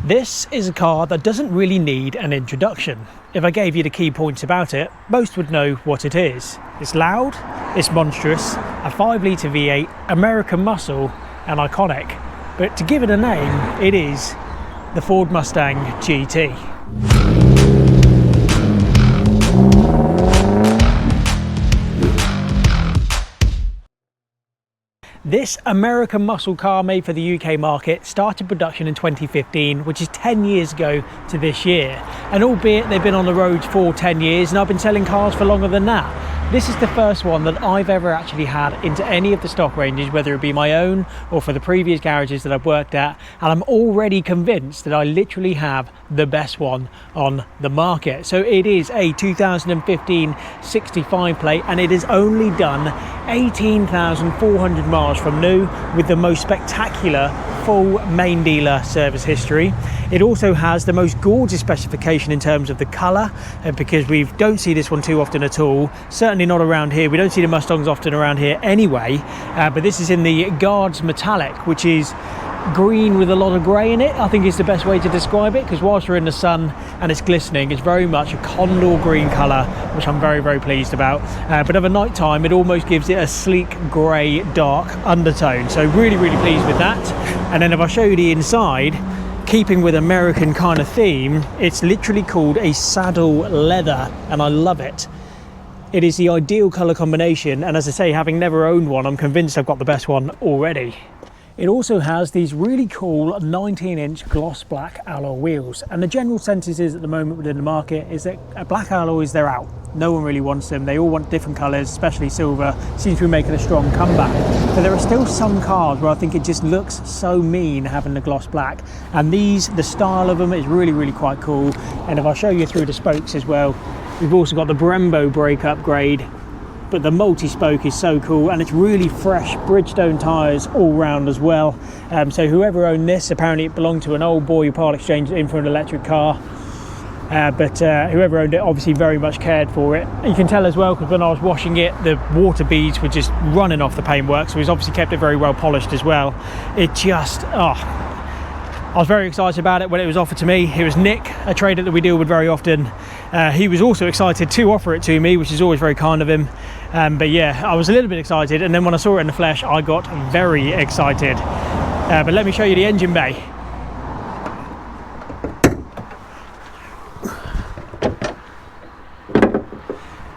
This is a car that doesn't really need an introduction. If I gave you the key points about it, most would know what it is. It's loud, it's monstrous, a 5-litre V8, American muscle and iconic. But to give it a name, it is the Ford Mustang GT. This American muscle car made for the UK market started production in 2015, which is 10 years ago to this year. And albeit they've been on the road for 10 years and I've been selling cars for longer than that, this is the first one that I've ever actually had into any of the stock ranges, whether it be my own or for the previous garages that I've worked at. And I'm already convinced that I literally have the best one on the market. So it is a 2015 65 plate and it has only done 18,400 miles from new with the most spectacular full main dealer service history. It also has the most gorgeous specification in terms of the colour, because we don't see this one too often at all, certainly not around here. We don't see the Mustangs often around here anyway, but this is in the Guards Metallic, which is green with a lot of grey in it, I think is the best way to describe it, because whilst we're in the sun and it's glistening, it's very much a condor green colour, which I'm very, very pleased about. But over night time, it almost gives it a sleek grey dark undertone. So really, really pleased with that. And then if I show you the inside, keeping with American kind of theme, it's literally called a saddle leather, and I love it. It is the ideal colour combination, and as I say, having never owned one, I'm convinced I've got the best one already. It also has these really cool 19-inch gloss black alloy wheels, and the general census is at the moment within the market is that black alloys, they're out. No one really wants them. They all want different colours, especially silver seems to be making a strong comeback. But there are still some cars where I think it just looks so mean having the gloss black, and these, the style of them is really, really quite cool. And if I show you through the spokes as well, we've also got the Brembo brake upgrade, but the multi-spoke is so cool, and it's really fresh Bridgestone tyres all round as well. So whoever owned this, apparently it belonged to an old boy who part exchanged it in for an electric car. But whoever owned it obviously very much cared for it. You can tell as well, because when I was washing it, the water beads were just running off the paintwork, so he's obviously kept it very well polished as well. It just, I was very excited about it when it was offered to me. It was Nick, a trader that we deal with very often. He was also excited to offer it to me, which is always very kind of him. But yeah, I was a little bit excited, and then when I saw it in the flesh, I got very excited. But let me show you the engine bay.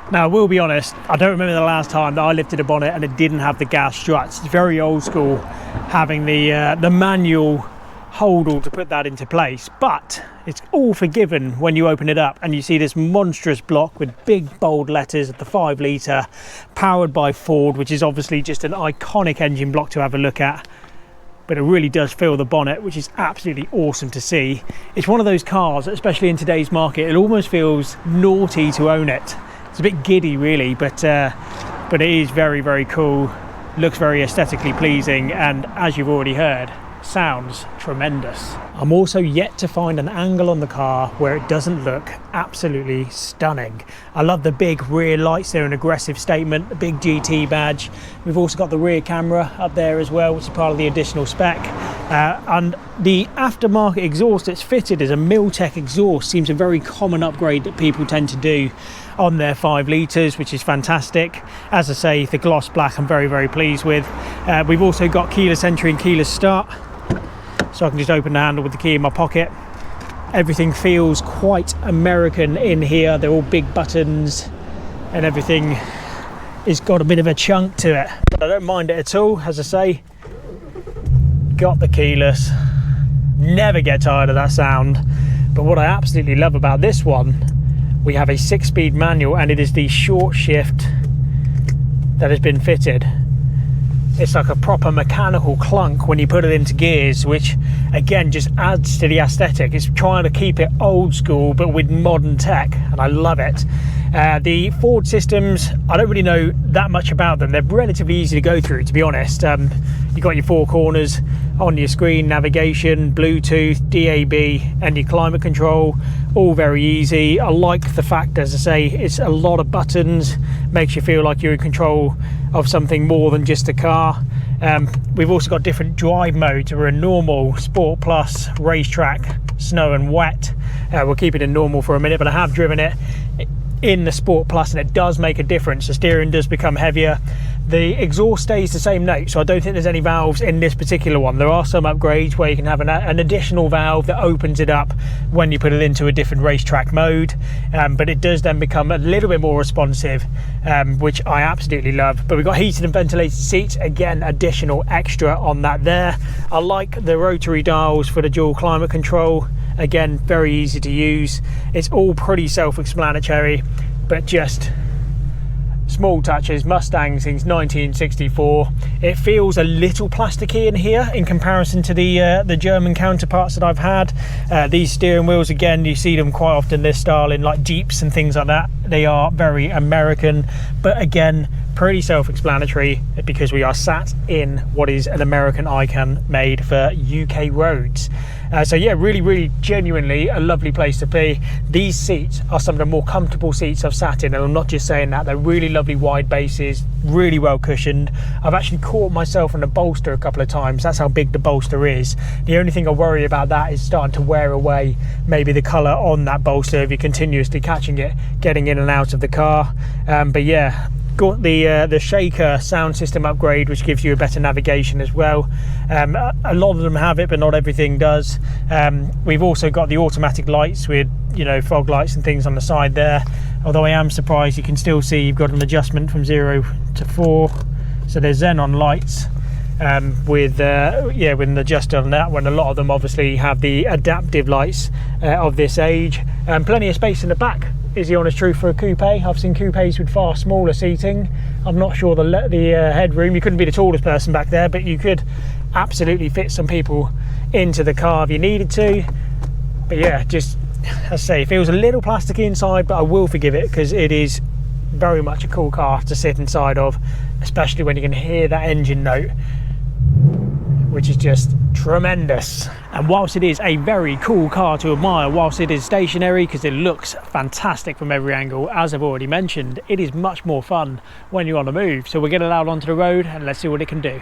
Now, I will be honest, I don't remember the last time that I lifted a bonnet and it didn't have the gas struts. It's very old school, having the manual holdall to put that into place, but it's all forgiven when you open it up and you see this monstrous block with big bold letters at the 5-litre, powered by Ford, which is obviously just an iconic engine block to have a look at. But it really does fill the bonnet, which is absolutely awesome to see. It's one of those cars, especially in today's market, it almost feels naughty to own it. It's a bit giddy really, but it is very, very cool, looks very aesthetically pleasing, and as you've already heard, sounds tremendous. I'm also yet to find an angle on the car where it doesn't look absolutely stunning. I love the big rear lights, they're an aggressive statement, the big GT badge. We've also got the rear camera up there as well, which is part of the additional spec. And the aftermarket exhaust that's fitted as a Miltech exhaust seems a very common upgrade that people tend to do on their 5 litres, which is fantastic. As I say, the gloss black I'm very, very pleased with. We've also got keyless entry and keyless start, so I can just open the handle with the key in my pocket. Everything feels quite American in here. They're all big buttons and everything has got a bit of a chunk to it, but I don't mind it at all. As I say, got the keyless, never get tired of that sound. But what I absolutely love about this one, we have a 6-speed manual, and it is the short shift that has been fitted. It's like a proper mechanical clunk when you put it into gears, which again just adds to the aesthetic. It's trying to keep it old school but with modern tech, and I love it. The Ford systems, I don't really know that much about them. They're relatively easy to go through, to be honest. You've got your 4 corners on your screen, navigation, Bluetooth, DAB, and your climate control, all very easy. I like the fact, as I say, it's a lot of buttons, makes you feel like you're in control of something more than just a car. We've also got different drive modes. We're in normal, sport plus, racetrack, snow and wet. We'll keep it in normal for a minute, but I have driven it in the sport plus and it does make a difference. The steering does become heavier. The exhaust stays the same note, so I don't think there's any valves in this particular one. There are some upgrades where you can have an additional valve that opens it up when you put it into a different racetrack mode, but it does then become a little bit more responsive, which I absolutely love. But we've got heated and ventilated seats, again additional extra on that there. I like the rotary dials for the dual climate control, again very easy to use. It's all pretty self-explanatory, but just small touches. Mustang since 1964. It feels a little plasticky in here in comparison to the German counterparts that I've had. These steering wheels, again, you see them quite often this style in like Jeeps and things like that. They are very American, but again pretty self-explanatory because we are sat in what is an American icon made for UK roads. So yeah, really genuinely a lovely place to be. These seats are some of the more comfortable seats I've sat in, and I'm not just saying that. They're really lovely wide bases, really well cushioned. I've actually caught myself in a bolster a couple of times. That's how big the bolster is. The only thing I worry about that is starting to wear away maybe the colour on that bolster if you're continuously catching it getting in and out of the car. But yeah, got the shaker sound system upgrade, which gives you a better navigation as well. A lot of them have it, but not everything does. We've also got the automatic lights with, you know, fog lights and things on the side there, although I am surprised you can still see you've got an adjustment from 0 to 4, so there's xenon lights with an adjuster on that, when a lot of them obviously have the adaptive lights of this age. Plenty of space in the back is the honest truth for a coupe. I've seen coupes with far smaller seating. I'm not sure the headroom. You couldn't be the tallest person back there, but you could absolutely fit some people into the car if you needed to. But yeah, just as I say, it feels a little plasticky inside, but I will forgive it because it is very much a cool car to sit inside of, especially when you can hear that engine note, which is just tremendous. And whilst it is a very cool car to admire whilst it is stationary, because it looks fantastic from every angle, as I've already mentioned, it is much more fun when you're on the move. So we'll get it out onto the road and let's see what it can do.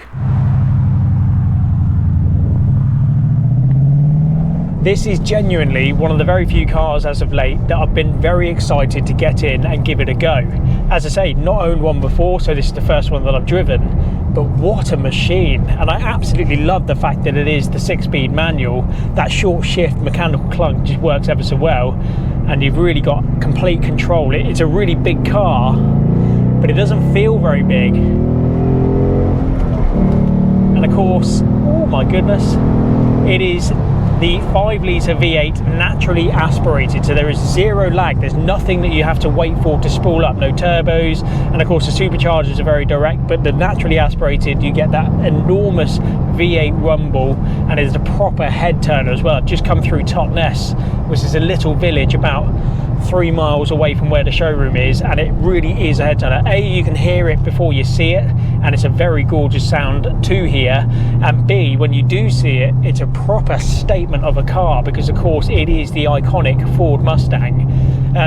This is genuinely one of the very few cars as of late that I've been very excited to get in and give it a go. As I say, not owned one before, so this is the first one that I've driven, but what a machine. And I absolutely love the fact that it is the 6-speed manual. That short shift mechanical clunk just works ever so well, and you've really got complete control. It's a really big car, but it doesn't feel very big. And of course, oh my goodness, it is the 5-litre V8 naturally aspirated, so there is zero lag. There's nothing that you have to wait for to spool up, no turbos, and of course the superchargers are very direct, but the naturally aspirated, you get that enormous V8 rumble, and it's a proper head turner as well. I've just come through Totnes, which is a little village about 3 miles away from where the showroom is, and it really is a head turner. A, you can hear it before you see it, and it's a very gorgeous sound to hear, and B, when you do see it, it's a proper statement of a car, because of course it is the iconic Ford Mustang.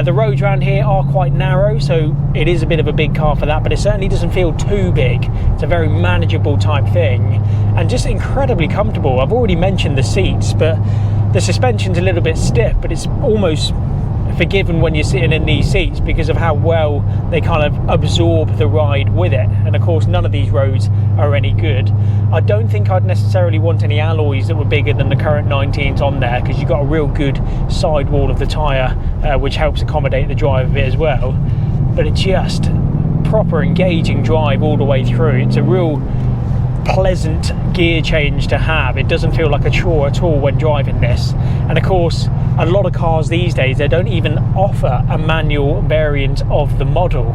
The roads around here are quite narrow, so it is a bit of a big car for that, but it certainly doesn't feel too big. It's a very manageable type thing, and just incredibly comfortable. I've already mentioned the seats, but the suspension's a little bit stiff, but it's almost forgiven when you're sitting in these seats because of how well they kind of absorb the ride with it. And of course none of these roads are any good. I don't think I'd necessarily want any alloys that were bigger than the current 19s on there, because you've got a real good sidewall of the tyre, which helps accommodate the drive of it as well. But it's just proper engaging drive all the way through. It's a real pleasant gear change to have. It doesn't feel like a chore at all when driving this. And of course, a lot of cars these days, they don't even offer a manual variant of the model.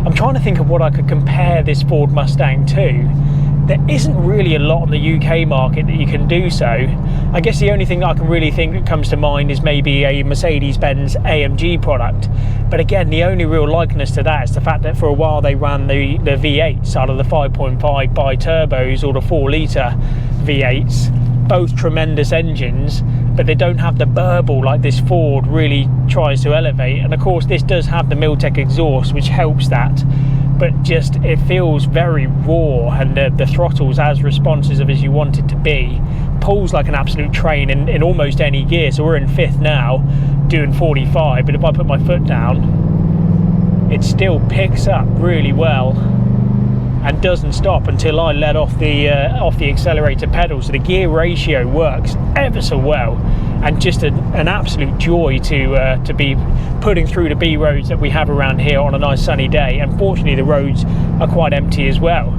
I'm trying to think of what I could compare this Ford Mustang to. There isn't really a lot on the UK market that you can do so. I guess the only thing that I can really think that comes to mind is maybe a Mercedes-Benz AMG product. But again, the only real likeness to that is the fact that for a while they ran the V8s out of the 5.5 bi-turbos or the 4-litre V8s. Both tremendous engines, but they don't have the burble like this Ford really tries to elevate. And of course this does have the Miltech exhaust, which helps that. but just it feels very raw, and the throttle's as responsive as you want it to be. Pulls like an absolute train in almost any gear. So we're in 5th now, doing 45, but if I put my foot down, it still picks up really well and doesn't stop until I let off the accelerator pedal. So the gear ratio works ever so well, and just an absolute joy to be putting through the B roads that we have around here on a nice sunny day. Unfortunately, the roads are quite empty as well.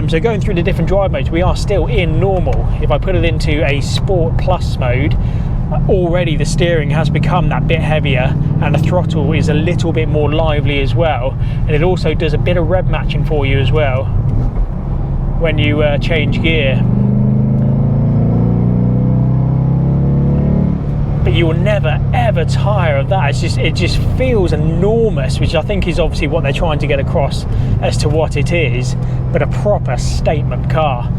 So going through the different drive modes, we are still in normal. If I put it into a Sport Plus mode, already the steering has become that bit heavier, and the throttle is a little bit more lively as well, and it also does a bit of rev matching for you as well when you change gear. But you will never ever tire of that. It just feels enormous, which I think is obviously what they're trying to get across as to what it is, but a proper statement car.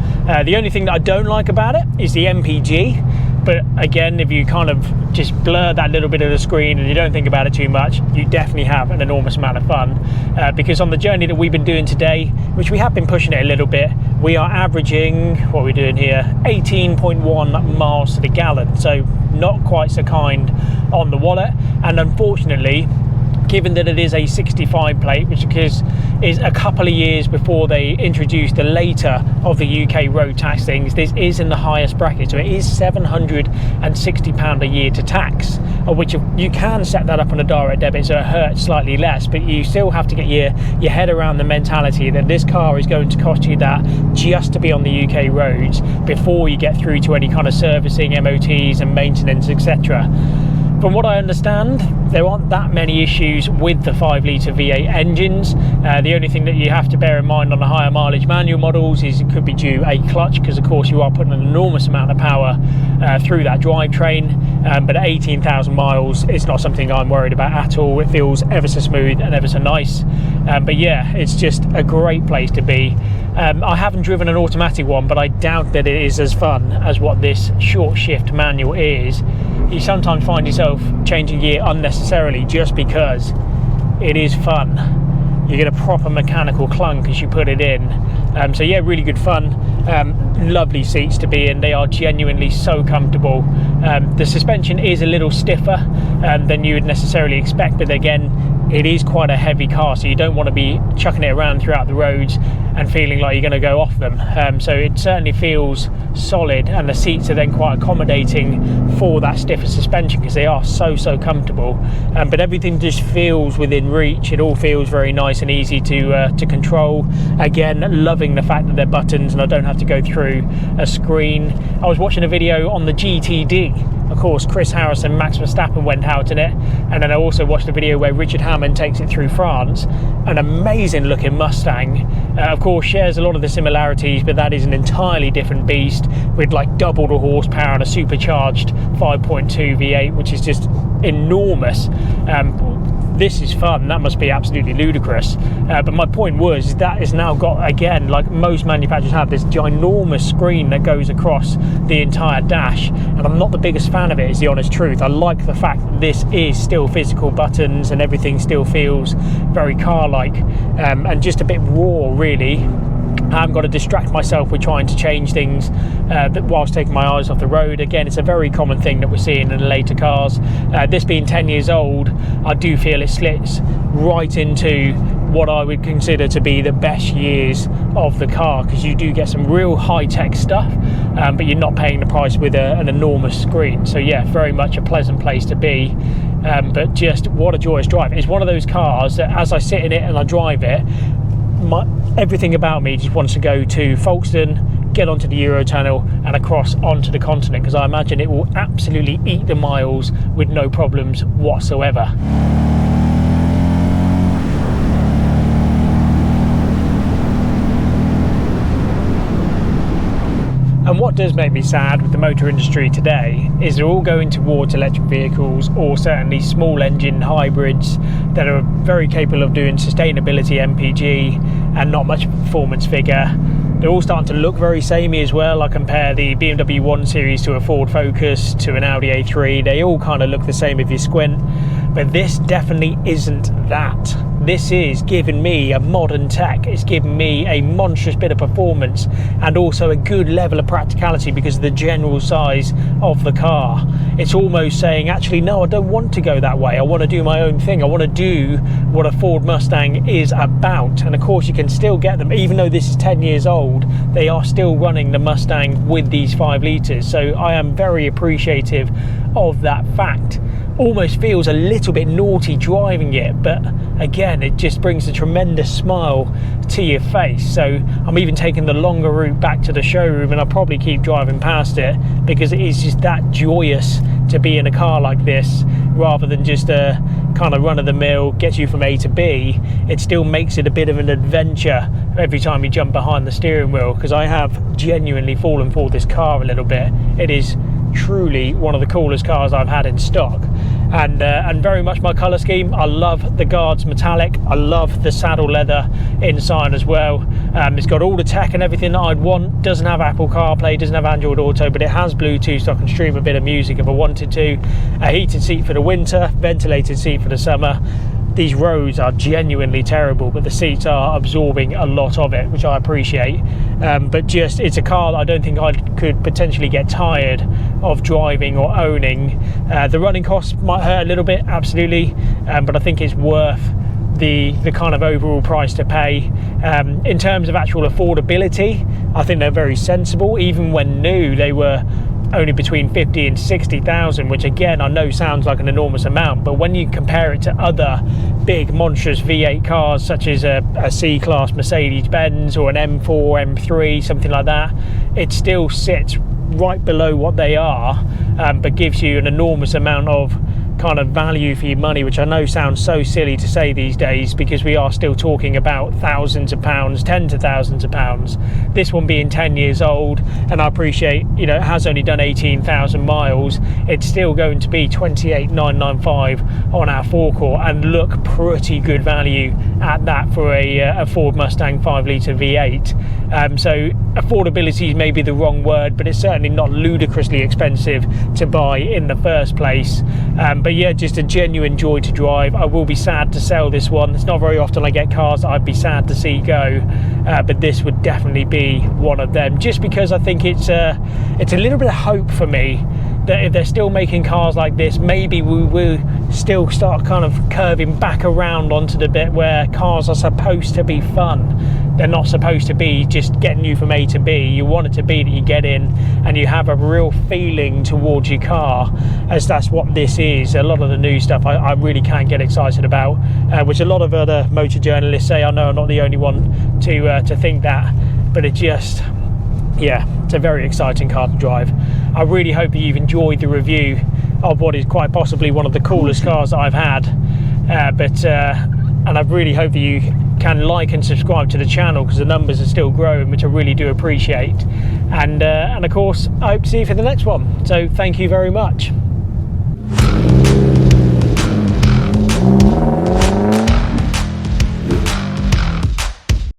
The only thing that I don't like about it is the MPG. But again, if you kind of just blur that little bit of the screen and you don't think about it too much, you definitely have an enormous amount of fun. Because on the journey that we've been doing today, which we have been pushing it a little bit, we are averaging, what are we doing here, 18.1 miles to the gallon. So not quite so kind on the wallet. And unfortunately, given that it is a 65 plate, which is a couple of years before they introduced the later of the UK road tax things, this is in the highest bracket, so it is £760 a year to tax, of which you can set that up on a direct debit so it hurts slightly less, but you still have to get your head around the mentality that this car is going to cost you that just to be on the UK roads before you get through to any kind of servicing, MOTs and maintenance, etc. From what I understand, there aren't that many issues with the 5-litre V8 engines. The only thing that you have to bear in mind on the higher mileage manual models is it could be due a clutch, because of course you are putting an enormous amount of power through that drivetrain. But at 18,000 miles, it's not something I'm worried about at all. It feels ever so smooth and ever so nice. But yeah, it's just a great place to be. I haven't driven an automatic one, but I doubt that it is as fun as what this short shift manual is. You sometimes find yourself changing gear unnecessarily just because it is fun. You get a proper mechanical clunk as you put it in. So yeah, really good fun. Lovely seats to be in. They are genuinely so comfortable. The suspension is a little stiffer than you would necessarily expect, but again, it is quite a heavy car, so you don't want to be chucking it around throughout the roads and feeling like you're going to go off them. So it certainly feels solid, and the seats are then quite accommodating for that stiffer suspension because they are so comfortable. But everything just feels within reach. It all feels very nice and easy to control. Again, loving the fact that they're buttons and I don't have to go through a screen. I was watching a video on the GTD. Of course, Chris Harris and Max Verstappen went out in it, and then I also watched a video where Richard Hammond takes it through France. An amazing looking Mustang. Of course, shares a lot of the similarities, but that is an entirely different beast with like double the horsepower and a supercharged 5.2 V8, which is just enormous. This is fun. That must be absolutely ludicrous. But my point was that it's now got, again, like most manufacturers have, this ginormous screen that goes across the entire dash, and I'm not the biggest fan of it, is the honest truth. I like the fact that this is still physical buttons and everything still feels very car-like, and just a bit raw, really. I haven't got to distract myself with trying to change things whilst taking my eyes off the road. Again, it's a very common thing that we're seeing in the later cars. This being 10 years old, I do feel it slits right into what I would consider to be the best years of the car, because you do get some real high-tech stuff, but you're not paying the price with an enormous screen. So yeah, very much a pleasant place to be. But just what a joyous drive. It's one of those cars that as I sit in it and I drive it, everything about me just wants to go to Folkestone, get onto the Eurotunnel and across onto the continent, because I imagine it will absolutely eat the miles with no problems whatsoever. And what does make me sad with the motor industry today is they're all going towards electric vehicles, or certainly small engine hybrids that are very capable of doing sustainability MPG and not much performance figure. They're all starting to look very samey as well. I compare the BMW 1 Series to a Ford Focus to an Audi A3. They all kind of look the same if you squint, but this definitely isn't that. this is giving me a modern tech, it's giving me a monstrous bit of performance and also a good level of practicality because of the general size of the car. It's almost saying, actually, no, I don't want to go that way. I want to do my own thing. I want to do what a Ford Mustang is about. And of course, you can still get them, even though this is 10 years old, they are still running the Mustang with these 5 litres. So I am very appreciative of that fact. Almost feels a little bit naughty driving it, but again, it just brings a tremendous smile to your face. So I'm even taking the longer route back to the showroom, and I'll probably keep driving past it because it is just that joyous to be in a car like this rather than just a kind of run-of-the-mill gets you from A to B. It still makes it a bit of an adventure every time you jump behind the steering wheel, because I have genuinely fallen for this car a little bit. It is truly one of the coolest cars I've had in stock, and very much my colour scheme. I love the guards metallic, I love the saddle leather inside as well. It's got all the tech and everything that I'd want. Doesn't have Apple CarPlay, doesn't have Android Auto, but it has Bluetooth, so I can stream a bit of music if I wanted to. A heated seat for the winter, ventilated seat for the summer. These roads are genuinely terrible, but the seats are absorbing a lot of it, which I appreciate. But just, it's a car that I don't think I could potentially get tired of driving or owning. The running costs might hurt a little bit, absolutely, but I think it's worth the kind of overall price to pay. In terms of actual affordability, I think they're very sensible. Even when new, they were only between 50 and 60,000, which again I know sounds like an enormous amount, but when you compare it to other big monstrous V8 cars such as a C-Class Mercedes-Benz or an M4, M3, something like that, it still sits right below what they are, but gives you an enormous amount of kind of value for your money, which I know sounds so silly to say these days because we are still talking about thousands of pounds, tens of thousands of pounds. This one being 10 years old, and I appreciate, you know, it has only done 18,000 miles. It's still going to be 28,995 on our forecourt and look pretty good value at that for a Ford Mustang 5 litre V8. So affordability is maybe the wrong word, but it's certainly not ludicrously expensive to buy in the first place. But yeah, just a genuine joy to drive. I will be sad to sell this one. It's not very often I get cars that I'd be sad to see go, but this would definitely be one of them, just because I think it's a little bit of hope for me that if they're still making cars like this, maybe we will still start kind of curving back around onto the bit where cars are supposed to be fun. They're not supposed to be just getting you from A to B. You want it to be that you get in and you have a real feeling towards your car, as that's what this is. A lot of the new stuff I really can't get excited about, which a lot of other motor journalists say. I know I'm not the only one to think that, but it just, yeah, it's a very exciting car to drive. I really hope that you've enjoyed the review of what is quite possibly one of the coolest cars that I've had, and I really hope that you can like and subscribe to the channel because the numbers are still growing, which I really do appreciate, and of course I hope to see you for the next one. So thank you very much.